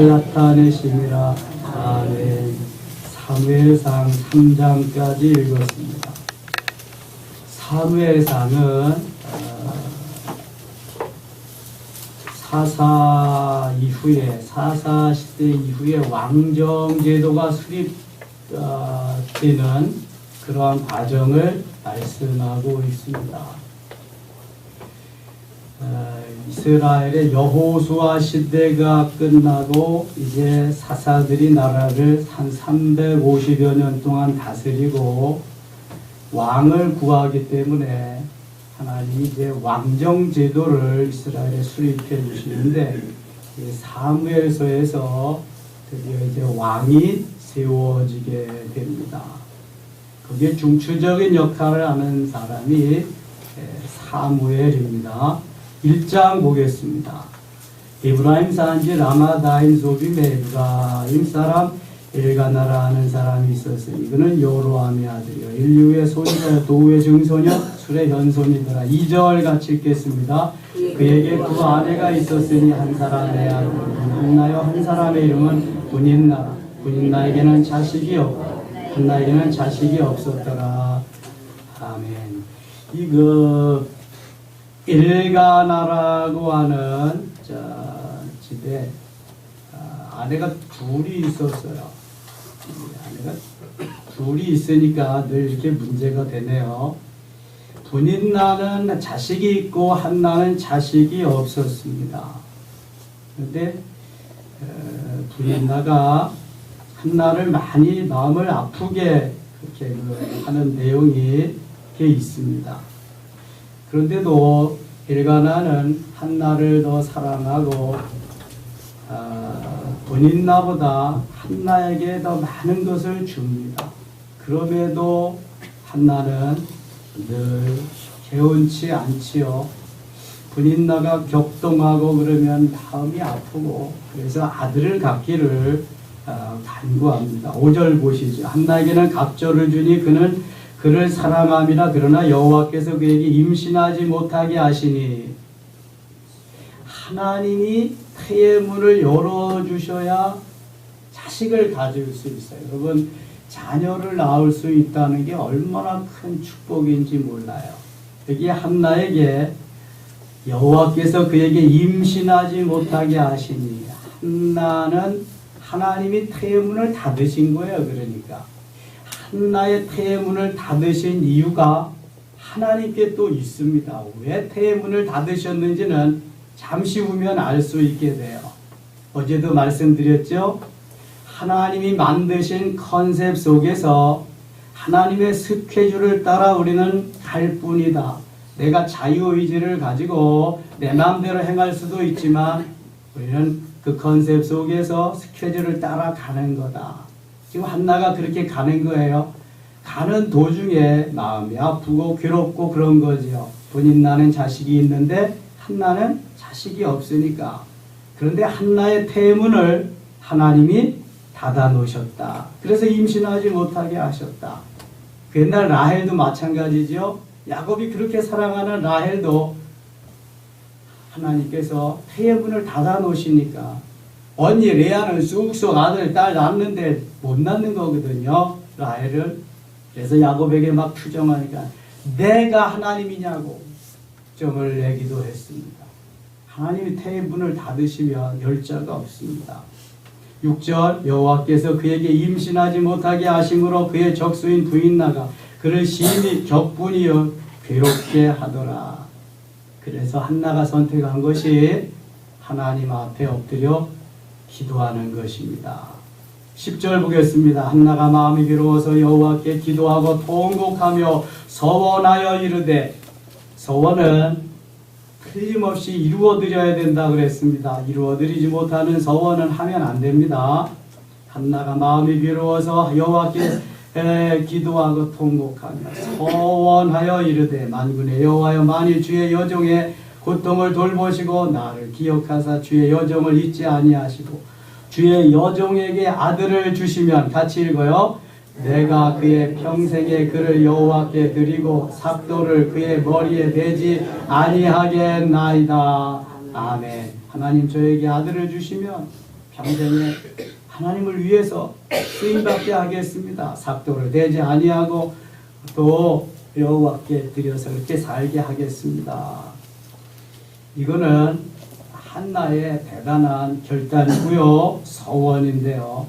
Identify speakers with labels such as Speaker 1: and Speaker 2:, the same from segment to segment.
Speaker 1: 나타내심이라. 아멘. 사무엘상 3장까지 읽었습니다. 사무엘상은 사사 이후에, 사사 시대 이후에 왕정 제도가 수립되는 그러한 과정을 말씀하고 있습니다. 이스라엘의 여호수아 시대가 끝나고 이제 사사들이 나라를 한 350여 년 동안 다스리고 왕을 구하기 때문에 하나님이 이제 왕정 제도를 이스라엘에 수립해 주시는데, 사무엘서에서 드디어 이제 왕이 세워지게 됩니다. 거기에 중추적인 역할을 하는 사람이 사무엘입니다. 1장 보겠습니다. 에브라임 산지 라마다임 소빔에 에브라임 사람 엘가나라 하는 사람이 있었으니 그는 여로함의 아들이요 인류의 손이라 도우의 증손이요 술의 현손이더라. 2절 같이 읽겠습니다. 그에게 두 아내가 있었으니 한 사람의 아들은 한나요 한 사람의 이름은 분인나라. 분인나에게는 자식이 없고 한나에게는 자식이 없었더라. 아멘. 이거 엘가나라고 하는 집에 아내가 둘이 있었어요. 아내가 둘이 있으니까 늘 이렇게 문제가 되네요. 분인나는 자식이 있고 한나는 자식이 없었습니다. 그런데 분인나가 한나를 많이 마음을 아프게 그렇게 하는 내용이 이렇게 있습니다. 그런데도 엘가나는 한나를 더 사랑하고 분인나보다 한나에게 더 많은 것을 줍니다. 그럼에도 한나는 늘 개운치 않지요. 분인나가 격동하고 그러면 마음이 아프고 그래서 아들을 갖기를 간구합니다. 5절 보시죠. 한나에게는 갑절을 주니 그는 그를 사랑함이라. 그러나 여호와께서 그에게 임신하지 못하게 하시니. 하나님이 태의 문을 열어주셔야 자식을 가질 수 있어요. 여러분, 자녀를 낳을 수 있다는 게 얼마나 큰 축복인지 몰라요. 여기 한나에게 여호와께서 그에게 임신하지 못하게 하시니. 한나는 하나님이 태의 문을 닫으신 거예요. 그러니까 한나의 태의 문을 닫으신 이유가 하나님께 또 있습니다. 왜 태의 문을 닫으셨는지는 잠시 후면 알 수 있게 돼요. 어제도 말씀드렸죠. 하나님이 만드신 컨셉 속에서 하나님의 스케줄을 따라 우리는 갈 뿐이다. 내가 자유의지를 가지고 내 마음대로 행할 수도 있지만 우리는 그 컨셉 속에서 스케줄을 따라 가는 거다. 지금 한나가 그렇게 가는 거예요. 가는 도중에 마음이 아프고 괴롭고 그런 거지요. 분인나는 자식이 있는데 한나는 자식이 없으니까. 그런데 한나의 태문을 하나님이 닫아 놓으셨다. 그래서 임신하지 못하게 하셨다. 그 옛날 라헬도 마찬가지죠. 야곱이 그렇게 사랑하는 라헬도 하나님께서 태의 문을 닫아 놓으시니까 언니 레아는 쑥쑥 아들 딸 낳는데 못 낳는 거거든요. 라헬은. 그래서 야곱에게 막 투정하니까 내가 하나님이냐고 점을 내기도 했습니다. 하나님이 태의 문을 닫으시면 열자가 없습니다. 6절 여호와께서 그에게 임신하지 못하게 하심으로 그의 적수인 부인나가 그를 심히 격분이여 괴롭게 하더라. 그래서 한나가 선택한 것이 하나님 앞에 엎드려 기도하는 것입니다. 10절 보겠습니다. 한나가 마음이 괴로워서 여호와께 기도하고 통곡하며 서원하여 이르되. 서원은 틀림없이 이루어드려야 된다 그랬습니다. 이루어드리지 못하는 서원은 하면 안 됩니다. 한나가 마음이 괴로워서 여호와께 기도하고 통곡하며 서원하여 이르되. 만군의 여호와여, 만일 주의 여종의 고통을 돌보시고 나를 기억하사 주의 여종을 잊지 아니하시고 주의 여종에게 아들을 주시면, 같이 읽어요. 내가 그의 평생에 그를 여호와께 드리고 삭도를 그의 머리에 대지 아니하겠나이다. 아멘. 하나님 저에게 아들을 주시면 평생에 하나님을 위해서 쓰임받게 하겠습니다. 삭도를 대지 아니하고 또 여호와께 드려서 그렇게 살게 하겠습니다. 이거는 한나의 대단한 결단이고요. 서원인데요.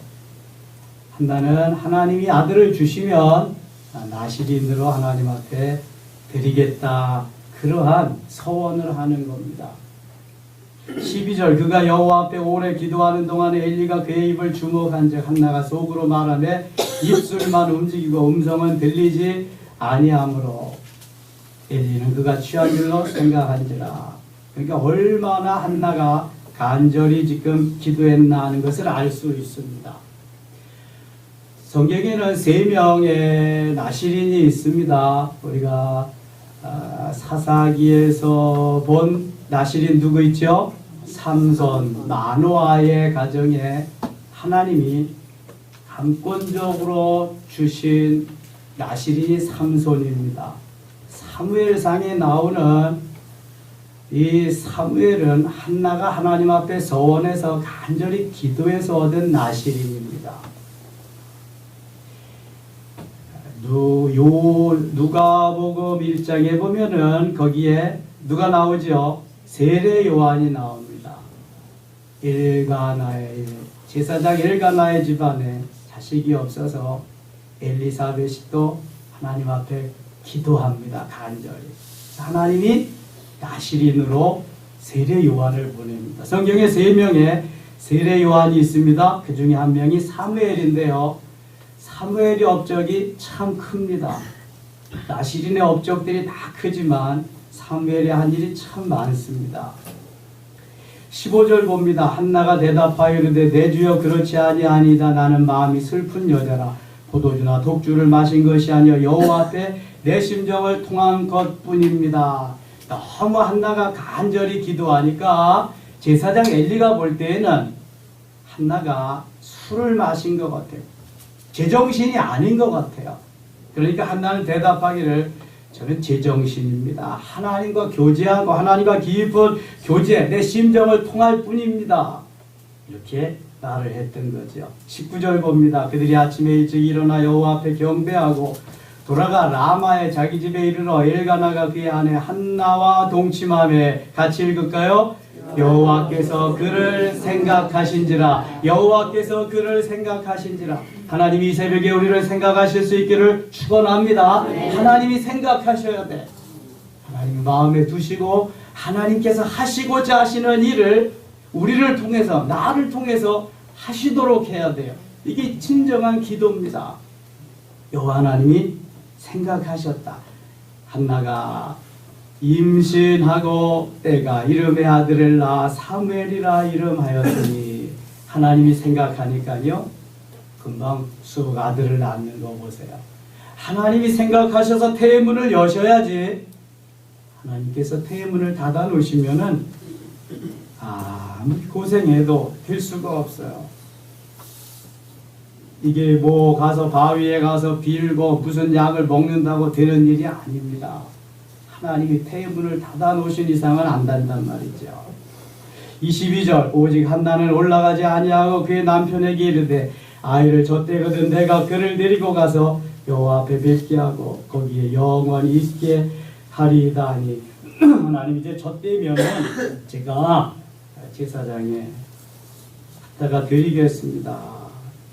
Speaker 1: 한나는 하나님이 아들을 주시면 나시린으로 하나님 앞에 드리겠다. 그러한 서원을 하는 겁니다. 12절 그가 여호와 앞에 오래 기도하는 동안에 엘리가 그의 입을 주목한즉 한나가 속으로 말하되 입술만 움직이고 음성은 들리지 아니하므로 엘리는 그가 취한 줄로 생각한지라. 그러니까 얼마나 한나가 간절히 지금 기도했나 하는 것을 알 수 있습니다. 성경에는 3명의 나시린이 있습니다. 우리가 사사기에서 본 나시린 누구 있죠? 삼손, 마노아의 가정에 하나님이 감권적으로 주신 나시린이 삼손입니다. 사무엘상에 나오는 이 사무엘은 한나가 하나님 앞에 서원해서 간절히 기도해서 얻은 나시린입니다. 누가복음 1장에 보면은 거기에 누가 나오죠? 세례 요한이 나옵니다. 엘가나의 제사장 엘가나의 집안에 자식이 없어서 엘리사벳이 또 하나님 앞에 기도합니다. 간절히. 하나님이 나시린으로 세례 요한을 보냅니다. 성경에 3명의 세례 요한이 있습니다. 그 중에 한 명이 사무엘인데요. 사무엘의 업적이 참 큽니다. 나시린의 업적들이 다 크지만 사무엘의 한 일이 참 많습니다. 15절 봅니다. 한나가 대답하여 이르되 내 주여 그렇지 아니하니이다. 나는 마음이 슬픈 여자라. 포도주나 독주를 마신 것이 아니여 여호와 앞에 내 심정을 통한 것뿐입니다. 너무 한나가 간절히 기도하니까 제사장 엘리가 볼 때에는 한나가 술을 마신 것 같아요. 제정신이 아닌 것 같아요. 그러니까 한나는 대답하기를 저는 제정신입니다. 하나님과 교제하고 하나님과 깊은 교제, 내 심정을 통할 뿐입니다. 이렇게 말을 했던 거죠. 19절 봅니다. 그들이 아침에 일찍 일어나 여호와 앞에 경배하고 돌아가 라마에 자기 집에 이르러 엘가나가 그의 아내 한나와 동침함에 같이 읽을까요? 여호와께서 그를 생각하신지라. 여호와께서 그를 생각하신지라. 하나님이 이 새벽에 우리를 생각하실 수 있기를 축원합니다. 하나님이 생각하셔야 돼. 하나님 마음에 두시고 하나님께서 하시고자 하시는 일을 우리를 통해서, 나를 통해서 하시도록 해야 돼요. 이게 진정한 기도입니다. 여호와 하나님이 생각하셨다. 한나가 임신하고 때가 이름의 아들을 낳아 사무엘이라 이름하였더니 하나님이 생각하니까요 금방 쑥 아들을 낳는 거 보세요. 하나님이 생각하셔서 태문을 여셔야지 하나님께서 태문을 닫아 놓으시면은 아무리 고생해도 될 수가 없어요. 이게 뭐 가서 바위에 가서 빌고 무슨 약을 먹는다고 되는 일이 아닙니다. 하나님이 태문을 닫아 놓으신 이상은 안 된단 말이죠. 22절 오직 한나는 올라가지 아니하고 그의 남편에게 이르되 아이를 젖대거든 내가 그를 데리고 가서 여호와 앞에 뵙게 하고 거기에 영원히 있게 하리이다 하니 하나님 이제 젖대면은 제가 제사장에 갖다가 드리겠습니다.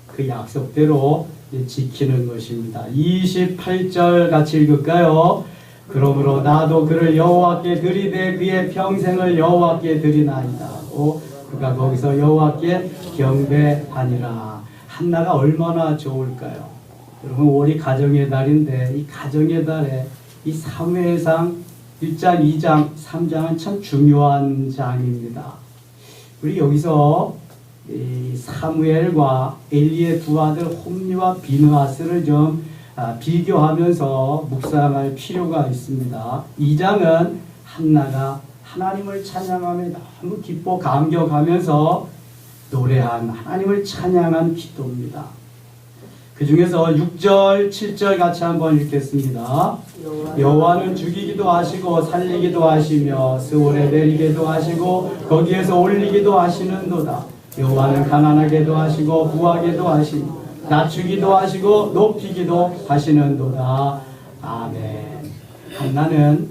Speaker 1: 그 약속대로 지키는 것입니다. 28절 같이 읽을까요? 그러므로 나도 그를 여호와께 드리되 그의 평생을 여호와께 드리나이다 하고 그가 거기서 여호와께 경배하니라. 한나가 얼마나 좋을까요? 여러분 올이 가정의 달인데 이 가정의 달에 이 사무엘상 1장, 2장, 3장은 참 중요한 장입니다. 우리 여기서 이 사무엘과 엘리의 두 아들 홈리와 비느하스를 좀 비교하면서 묵상할 필요가 있습니다. 2장은 한나가 하나님을 찬양하며 너무 기뻐 감격하면서 노래한 하나님을 찬양한 기도입니다. 그 중에서 6절, 7절 같이 한번 읽겠습니다. 여호와는 죽이기도 하시고 살리기도 하시며 스올에 내리기도 하시고 거기에서 올리기도 하시는도다. 여호와는 가난하게도 하시고 부하게도 하시고 낮추기도 하시고 높이기도 하시는도다. 아멘. 한나는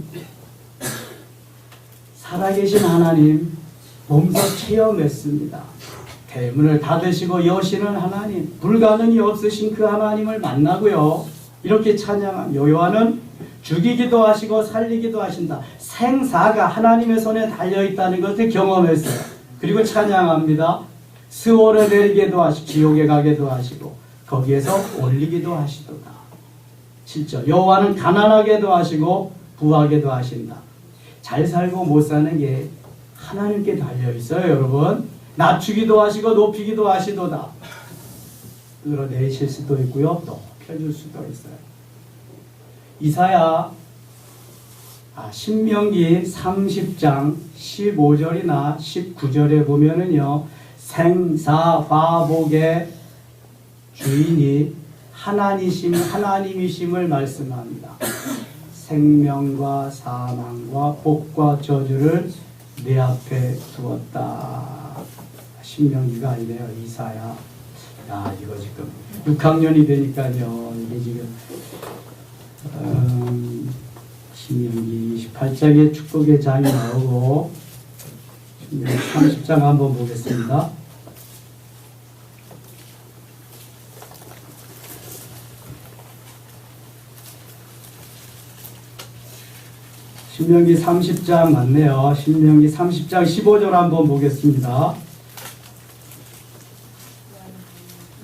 Speaker 1: 살아계신 하나님 몸소 체험했습니다. 대문을 닫으시고 여시는 하나님, 불가능이 없으신 그 하나님을 만나고요. 이렇게 찬양한 여호와는 죽이기도 하시고 살리기도 하신다. 생사가 하나님의 손에 달려있다는 것을 경험했어요. 그리고 찬양합니다. 스월에 내리게도 하시고 지옥에 가게도 하시고 거기에서 올리기도 하시도다. 7절 여호와는 가난하게도 하시고 부하게도 하신다. 잘 살고 못 사는 게 하나님께 달려있어요. 여러분 낮추기도 하시고 높이기도 하시도다. 끌어내실 수도 있고요. 높여줄 수도 있어요. 이사야 신명기 30장 15절이나 19절에 보면은요. 생사화복의 주인이 하나님이심을 말씀합니다. 생명과 사망과 복과 저주를 내 앞에 두었다. 신명기가 아니네요. 이사야. 이거 지금 6학년이 되니까요. 이게 지금 신명기 28장에 축복의 장이 나오고 30장 한번 보겠습니다. 신명기 30장 맞네요. 신명기 30장 15절 한번 보겠습니다.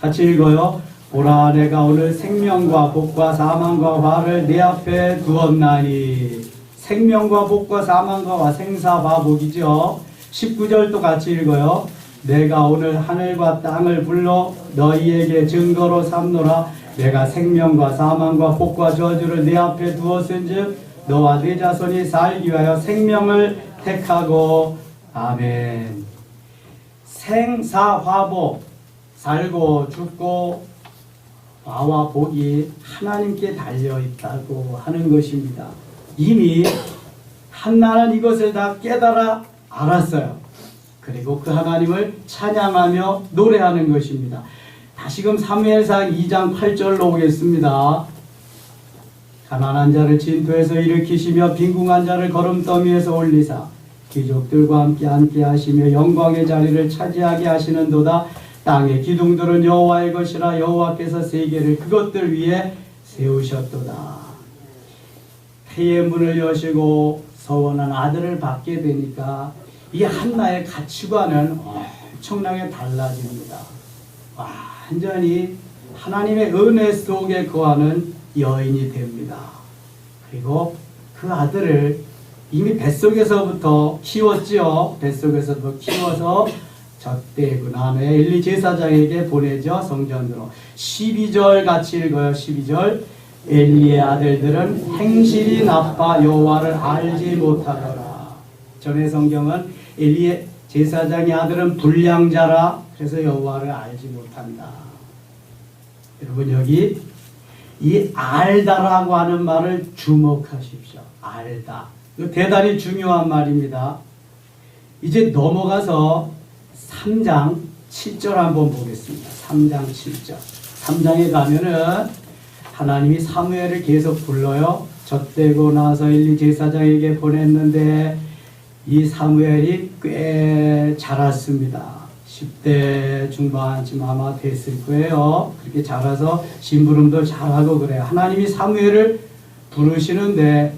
Speaker 1: 같이 읽어요. 보라 내가 오늘 생명과 복과 사망과 화를 내 앞에 두었나니. 생명과 복과 사망과 화, 생사화복이죠. 19절도 같이 읽어요. 내가 오늘 하늘과 땅을 불러 너희에게 증거로 삼노라. 내가 생명과 사망과 복과 저주를 내 앞에 두었은즉 너와 네 자손이 살기 위하여 생명을 택하고. 아멘. 생사화복, 살고 죽고 화와 복이 하나님께 달려있다고 하는 것입니다. 이미 한나는 이것을 다 깨달아 알았어요. 그리고 그 하나님을 찬양하며 노래하는 것입니다. 다시금 사무엘상 2장 8절로 오겠습니다. 가난한 자를 진토에서 일으키시며 빈궁한 자를 거름더미에서 올리사 귀족들과 함께 하시며 영광의 자리를 차지하게 하시는도다. 땅의 기둥들은 여호와의 것이라. 여호와께서 세계를 그것들 위에 세우셨도다. 태의 문을 여시고 서원한 아들을 받게 되니까 이 한나의 가치관은 엄청나게 달라집니다. 완전히 하나님의 은혜 속에 거하는 여인이 됩니다. 그리고 그 아들을 이미 뱃속에서부터 키웠지요. 뱃속에서부터 키워서 젖대고 남의 엘리 제사장에게 보내죠. 성전으로. 12절 같이 읽어요. 12절 엘리의 아들들은 행실이 나빠 여호와를 알지 못하더라. 전의 성경은 엘리의 제사장의 아들은 불량자라. 그래서 여호와를 알지 못한다. 여러분 여기 이 알다라고 하는 말을 주목하십시오. 알다. 이거 대단히 중요한 말입니다. 이제 넘어가서 3장 7절 한번 보겠습니다. 3장 7절. 3장에 가면은 하나님이 사무엘을 계속 불러요. 젖대고 나서 엘리 제사장에게 보냈는데 이 사무엘이 꽤 자랐습니다. 10대 중반쯤 아마 됐을 거예요. 그렇게 자라서 심부름도 잘하고 그래요. 하나님이 사무엘을 부르시는데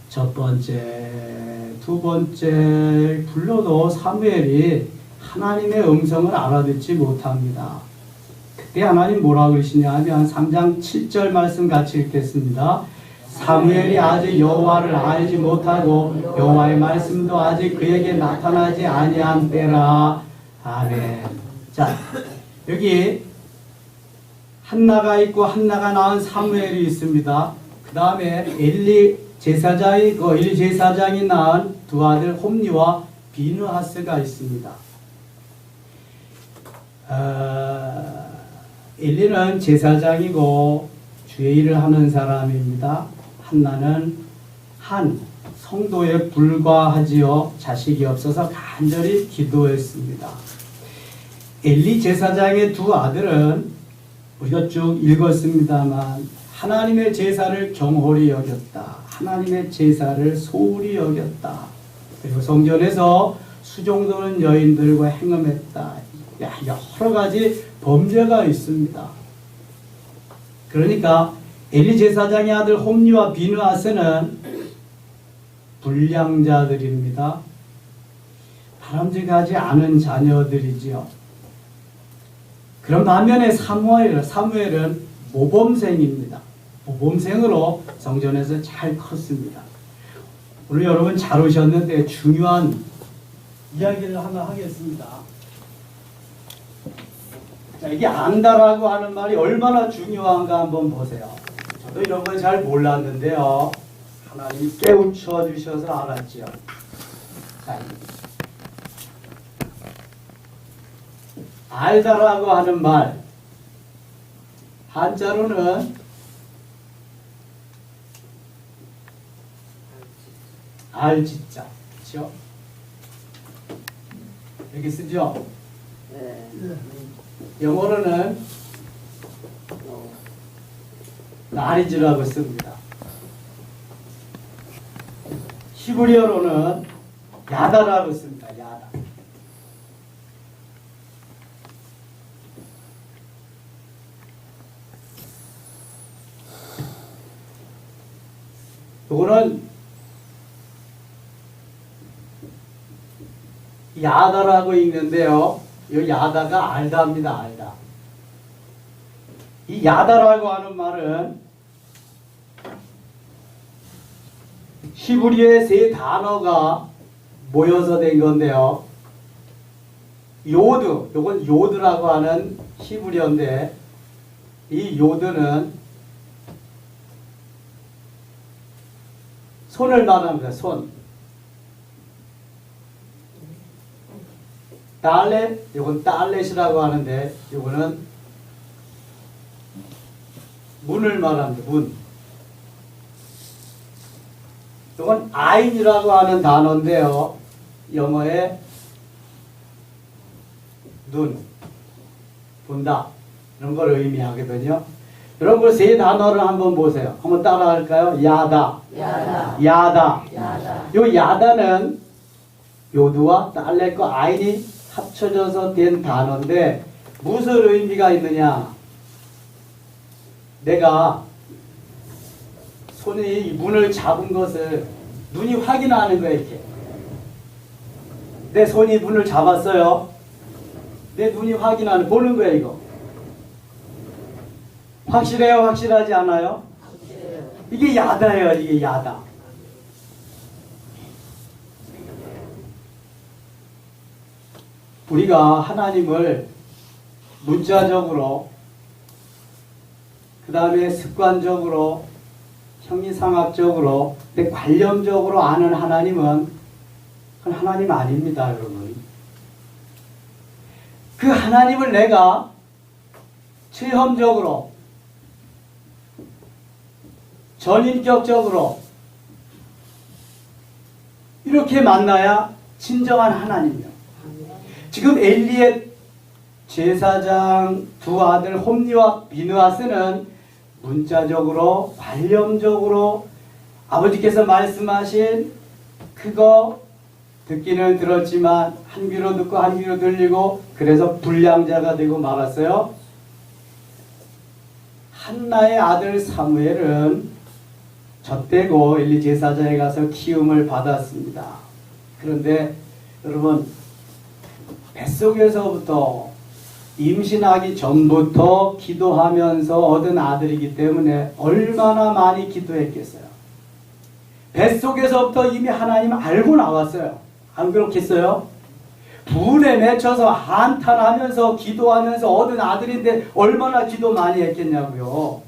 Speaker 1: 첫 번째, 두 번째 불러도 사무엘이 하나님의 음성을 알아듣지 못합니다. 그때 하나님 뭐라 그러시냐 하면 3장 7절 말씀 같이 읽겠습니다. 사무엘이 아직 여호와를 알지 못하고 여호와의 말씀도 아직 그에게 나타나지 아니한 때라. 아멘. 자, 여기 한나가 있고 한나가 낳은 사무엘이 있습니다. 그 다음에 엘리 제사장이 낳은 두 아들 홈리와 비느하스가 있습니다. 엘리는 제사장이고 주의 일을 하는 사람입니다. 한나는 한 성도에 불과하지요. 자식이 없어서 간절히 기도했습니다. 엘리 제사장의 두 아들은 우리가 쭉 읽었습니다만 하나님의 제사를 경홀히 여겼다. 하나님의 제사를 소홀히 여겼다. 그리고 성전에서 수종도는 여인들과 행음했다. 여러 가지 범죄가 있습니다. 그러니까 엘리 제사장의 아들 홈리와 비느하스는 불량자들입니다. 바람직하지 않은 자녀들이지요. 그런 반면에 사무엘은 모범생입니다. 모범생으로 성전에서 잘 컸습니다. 오늘 여러분 잘 오셨는데 중요한 이야기를 하나 하겠습니다. 자, 이게 안다라고 하는 말이 얼마나 중요한가 한번 보세요. 저도 이런 걸 잘 몰랐는데요. 하나님이 깨우쳐 주셔서 알았죠. 자, 알다라고 하는 말, 한자로는 알지자, 그렇죠? 여기 쓰죠?
Speaker 2: 네.
Speaker 1: 영어로는 나리즈라고 씁니다. 히브리어로는 야다라고 씁니다. 야다. 이거는 야다라고 읽는데요. 이 야다가 알다입니다. 알다. 이 야다라고 하는 말은 히브리어의 세 단어가 모여서 된 건데요. 요드, 요건 요드라고 하는 히브리어인데 이 요드는 손을 말합니다. 손. 달렛, 요건 달렛이라고 하는데 요거는 문을 말합니다. 문. 요건 아인이라고 하는 단어인데요. 영어에 눈, 본다 이런 걸 의미하거든요. 여러분 세 단어를 한번 보세요. 한번 따라할까요? 야다,
Speaker 2: 야다,
Speaker 1: 야다.
Speaker 2: 야다.
Speaker 1: 요 야다는 요드와 달렛과 아인이 합쳐져서 된 단어인데 무슨 의미가 있느냐? 내가 손이 이 문을 잡은 것을 눈이 확인하는 거예요. 이렇게 내 손이 문을 잡았어요. 내 눈이 확인하는 보는 거예요. 이거 확실해요? 확실하지 않아요? 이게 야다예요. 이게 야다. 우리가 하나님을 문자적으로 그 다음에 습관적으로 형이상학적으로 관념적으로 아는 하나님은 그건 하나님 아닙니다. 여러분. 그 하나님을 내가 체험적으로 전인격적으로 이렇게 만나야 진정한 하나님이요. 지금 엘리의 제사장 두 아들 홈리와 비느하스는 문자적으로 관념적으로 아버지께서 말씀하신 그거 듣기는 들었지만 한 귀로 듣고 한 귀로 들리고 그래서 불량자가 되고 말았어요. 한나의 아들 사무엘은 젖되고 엘리 제사장에 가서 키움을 받았습니다. 그런데 여러분 뱃속에서부터 임신하기 전부터 기도하면서 얻은 아들이기 때문에 얼마나 많이 기도했겠어요. 뱃속에서부터 이미 하나님 알고 나왔어요. 안 그렇겠어요? 분에 맺혀서 한탄하면서 기도하면서 얻은 아들인데 얼마나 기도 많이 했겠냐고요.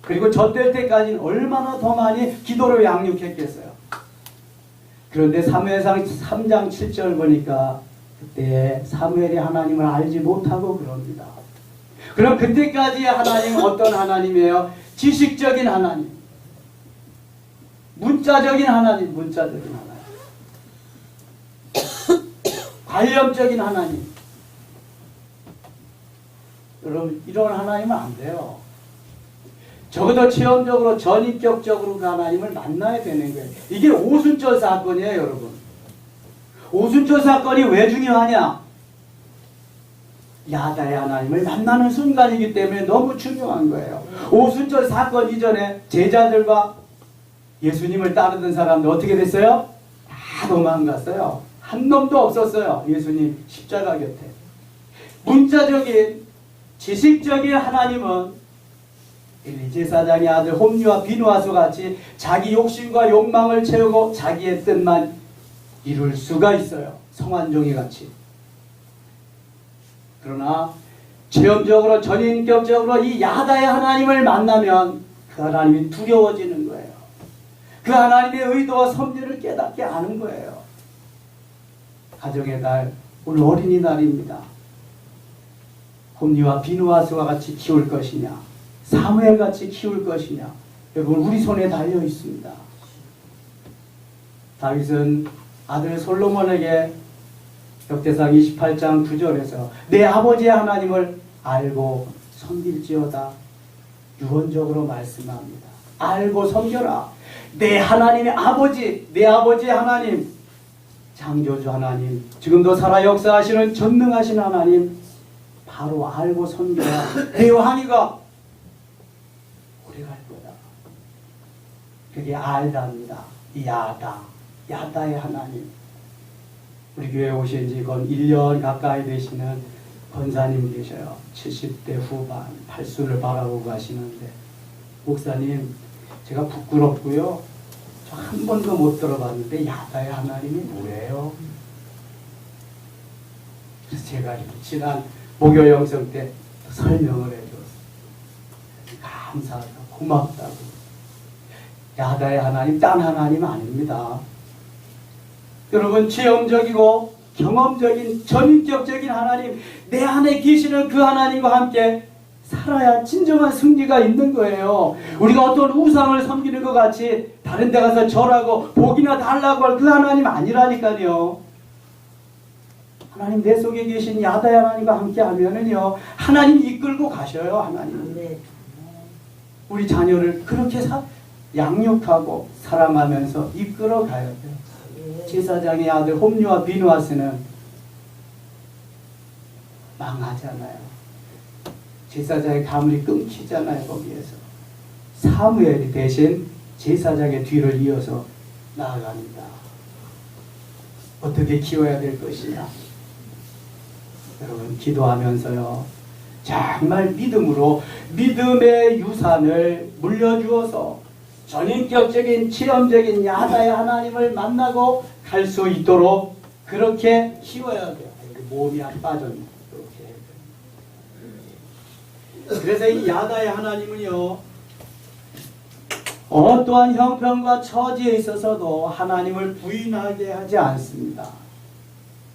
Speaker 1: 그리고 젖될 때까지는 얼마나 더 많이 기도를 양육했겠어요. 그런데 사무엘상 3장 7절 보니까 그때 사무엘이 하나님을 알지 못하고 그럽니다. 그럼 그때까지 하나님은 어떤 하나님이에요? 지식적인 하나님, 문자적인 하나님, 문자적인 하나님, 관념적인 하나님. 여러분, 이런 하나님은 안 돼요. 적어도 체험적으로 전인격적으로 그 하나님을 만나야 되는 거예요. 이게 오순절 사건이에요, 여러분. 오순절 사건이 왜 중요하냐? 야다의 하나님을 만나는 순간이기 때문에 너무 중요한 거예요. 오순절 사건 이전에 제자들과 예수님을 따르던 사람들 어떻게 됐어요? 다 도망갔어요. 한 놈도 없었어요. 예수님 십자가 곁에. 문자적인 지식적인 하나님은 엘리 제사장의 아들 홈리와 비누아스 같이 자기 욕심과 욕망을 채우고 자기의 뜻만 이룰 수가 있어요. 성환종이 같이. 그러나 체험적으로 전인격적으로 이 야다의 하나님을 만나면 그 하나님이 두려워지는 거예요. 그 하나님의 의도와 섭리를 깨닫게 하는 거예요. 가정의 달, 오늘 어린이날입니다. 홈리와 비누아스와 같이 키울 것이냐, 사무엘 같이 키울 것이냐, 여러분 우리 손에 달려 있습니다. 다윗은 아들 솔로몬에게 역대상 28장 9절에서 내 아버지의 하나님을 알고 섬길지어다 유언적으로 말씀합니다. 알고 섬겨라. 내 하나님의 아버지, 내 아버지의 하나님, 창조주 하나님, 지금도 살아 역사하시는 전능하신 하나님 바로 알고 섬겨라. 내 왕이가 오래 갈 거다. 그게 알다입니다. 야다의 하나님. 우리 교회에 오신 지 건 1년 가까이 되시는 권사님 계셔요. 70대 후반, 팔순을 바라보고 하시는데, 목사님, 제가 부끄럽고요. 저 한 번도 못 들어봤는데 야다의 하나님이 뭐예요? 그래서 제가 지난 목요 영성 때 설명을 해줬어요. 감사하다, 고맙다고. 야다의 하나님, 딴 하나님 아닙니다. 여러분, 체험적이고 경험적인 전인격적인 하나님, 내 안에 계시는 그 하나님과 함께 살아야 진정한 승리가 있는 거예요. 우리가 어떤 우상을 섬기는 것 같이 다른 데 가서 절하고 복이나 달라고 할 그 하나님 아니라니까요. 하나님 내 속에 계신 야다의 하나님과 함께 하면은요, 하나님 이끌고 가셔요. 하나님. 우리 자녀를 그렇게 양육하고 사랑하면서 이끌어 가야 돼요. 제사장의 아들 홈리와 비누아스는 망하잖아요. 제사장의 가문이 끊기잖아요. 거기에서 사무엘이 대신 제사장의 뒤를 이어서 나아갑니다. 어떻게 키워야 될 것이냐. 여러분, 기도하면서요, 정말 믿음으로 믿음의 유산을 물려주어서 전인격적인 체험적인 야다의 하나님을 만나고 갈 수 있도록 그렇게 키워야 돼요. 몸이 안 빠졌네. 그래서 이 야다의 하나님은요, 어떠한 형편과 처지에 있어서도 하나님을 부인하게 하지 않습니다.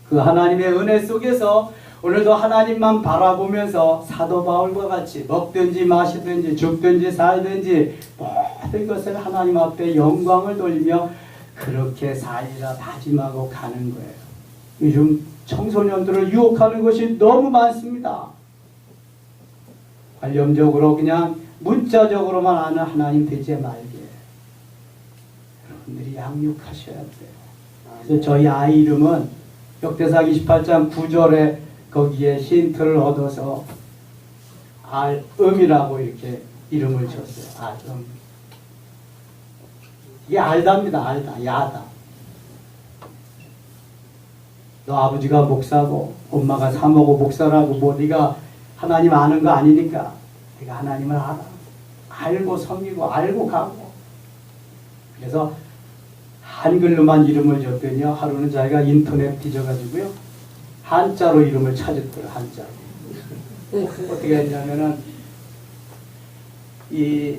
Speaker 1: 그 하나님의 은혜 속에서 오늘도 하나님만 바라보면서 사도 바울과 같이 먹든지 마시든지 죽든지 살든지 모든 것을 하나님 앞에 영광을 돌리며 그렇게 살리라 다짐하고 가는 거예요. 요즘 청소년들을 유혹하는 것이 너무 많습니다. 관념적으로 그냥 문자적으로만 아는 하나님 되지 말게 여러분들이 양육하셔야 돼요. 그래서 저희 아이 이름은 역대상 28장 9절에 거기에 힌트를 얻어서 알음이라고 이렇게 이름을 줬어요. 알음. 이게 알다입니다. 알다. 야다. 너 아버지가 목사고 엄마가 사모고 목사라고 뭐 네가 하나님 아는 거 아니니까 네가 하나님을 알아. 알고 섬기고 알고 가고. 그래서 한글로만 이름을 줬더니요, 하루는 자기가 인터넷 뒤져가지고요, 한자로 이름을 찾았더라고요. 한자로. 어떻게 했냐면은 이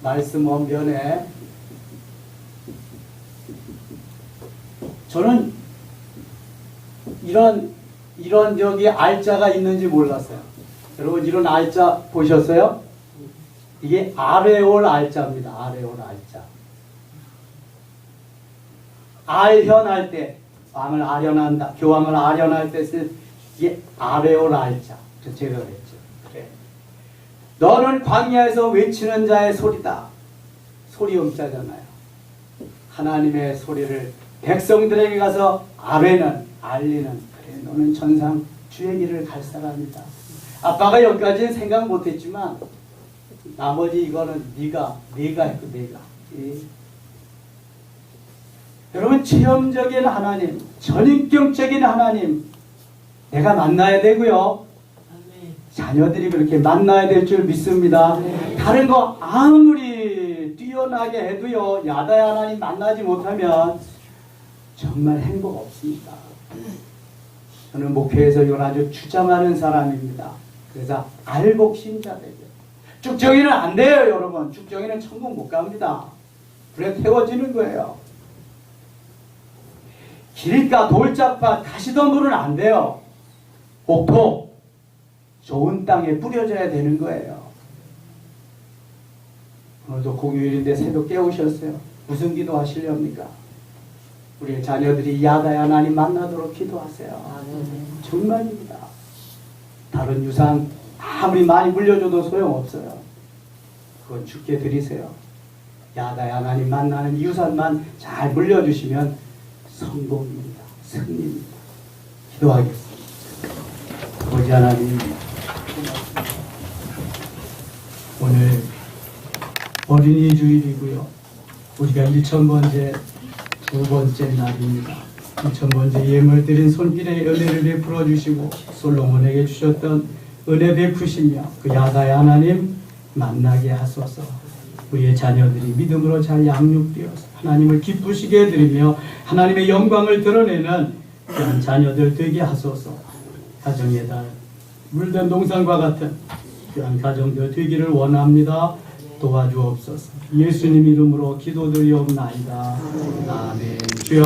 Speaker 1: 말씀 원변에 저는 이런 저기 알자가 있는지 몰랐어요. 여러분 이런 알자 보셨어요? 이게 아레올 알자입니다. 아레올 알자. 알현할 때, 왕을 아련한다, 교황을 아련할 때 쓸 이게 아레올 알자. 그래서 제가 그랬죠. 그래. 너는 광야에서 외치는 자의 소리다. 소리 음자잖아요. 하나님의 소리를 백성들에게 가서 알리는 그래 너는 전상 주의 길을 갈 사람이다. 아빠가 여기까지는 생각 못했지만 나머지 이거는 네가 했고 내가. 예. 여러분 체험적인 하나님, 전인격적인 하나님 내가 만나야 되고요. 자녀들이 그렇게 만나야 될 줄 믿습니다. 다른 거 아무리 뛰어나게 해도요. 야다의 하나님 만나지 못하면 정말 행복 없습니다. 저는 목회에서 이걸 아주 주장하는 사람입니다. 그래서 알복신자들이에요. 쭉정이는 안 돼요, 여러분. 쭉정이는 천국 못 갑니다. 불에 태워지는 거예요. 길가, 돌짝밭, 가시덤불은 안 돼요. 옥토, 좋은 땅에 뿌려져야 되는 거예요. 오늘도 공휴일인데 새벽 깨우셨어요. 무슨 기도 하시렵니까? 우리 자녀들이 야다의 하나님 만나도록 기도하세요. 정말입니다. 다른 유산 아무리 많이 물려줘도 소용없어요. 그건 주께 드리세요. 야다의 하나님 만나는 유산만 잘 물려주시면 성공입니다. 승리입니다. 기도하겠습니다. 아버지 하나님, 오늘 어린이 주일이고요. 우리가 1000번째 두 번째 날입니다. 1000번째 예물 드린 손길에 은혜를 베풀어 주시고 솔로몬에게 주셨던 은혜 베푸시며 그 야다의 하나님 만나게 하소서. 우리의 자녀들이 믿음으로 잘 양육되어서 하나님을 기쁘시게 해드리며 하나님의 영광을 드러내는 그런 자녀들 되게 하소서. 가정의 달 물든 동산과 같은 그런 가정들 되기를 원합니다. 도와주옵소서. 예수님 이름으로 기도드리옵나이다. 아멘. 주여.